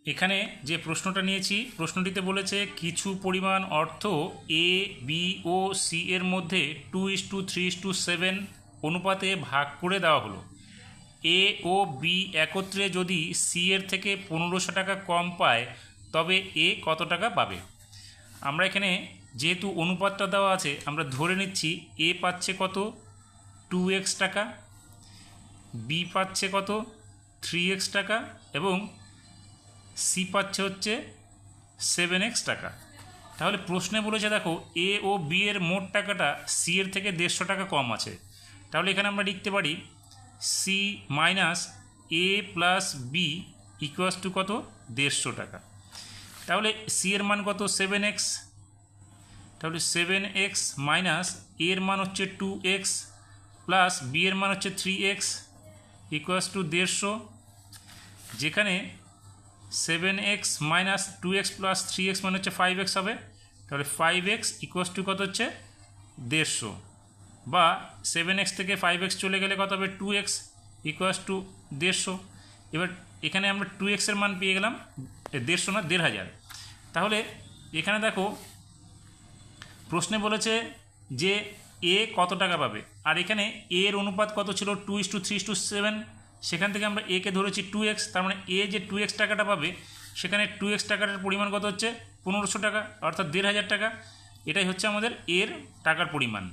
এখানে যে প্রশ্নটা নিয়েছি, প্রশ্নটিতে বলেছে কিছু পরিমাণ অর্থ এ, বি ও সি এর মধ্যে 2:3:7 অনুপাতে ভাগ করে দেওয়া হলো। এ ও বি একত্রে যদি সি এর থেকে 1500 টাকা কম পায় তবে এ কত টাকা পাবে। আমরা এখানে যেহেতু অনুপাতটা দেওয়া আছে, আমরা ধরে নিচ্ছি এ পাচ্ছে কত 2x টাকা, বি পাচ্ছে কত 3x টাকা এবং সি পাচ্ছে হচ্ছে 7x টাকা। তাহলে প্রশ্নে বলেছে দেখো এ ও বি এর মোট টাকাটা সি এর থেকে 150 টাকা কম আছে। তাহলে এখানে আমরা লিখতে পারি C minus A plus B equals to কত 150 টাকা। তাহলে সি এর মান কত 7x, তাহলে 7x মাইনাস এর মান হচ্ছে 2x প্লাস বি এর মান হচ্ছে 3x ইকুয়ালস টু 150, যেখানে 7x minus 2x plus 3x মানে হচ্ছে 5x হবে। তাহলে 5x ইকুয়ালস টু কত হচ্ছে 150, বা 7x থেকে 5x চলে গেলে কত হবে 2x ইকুয়ালস টু 150। এবার এখানে আমরা 2x এর মান পেয়ে গেলাম 150 না 1500। তাহলে এখানে দেখো প্রশ্নে বলেছে যে এ কত টাকা পাবে, আর এখানে এর অনুপাত কত ছিল 2:3:7, সেখান থেকে আমরা এ কে ধরেছি 2x, তার মানে এ যে 2x টাকাটা পাবে সেখানে 2x টাকাটার পরিমাণ কত হচ্ছে 1500 টাকা, অর্থাৎ 1500 টাকা। এটাই হচ্ছে আমাদের এর টাকার পরিমাণ।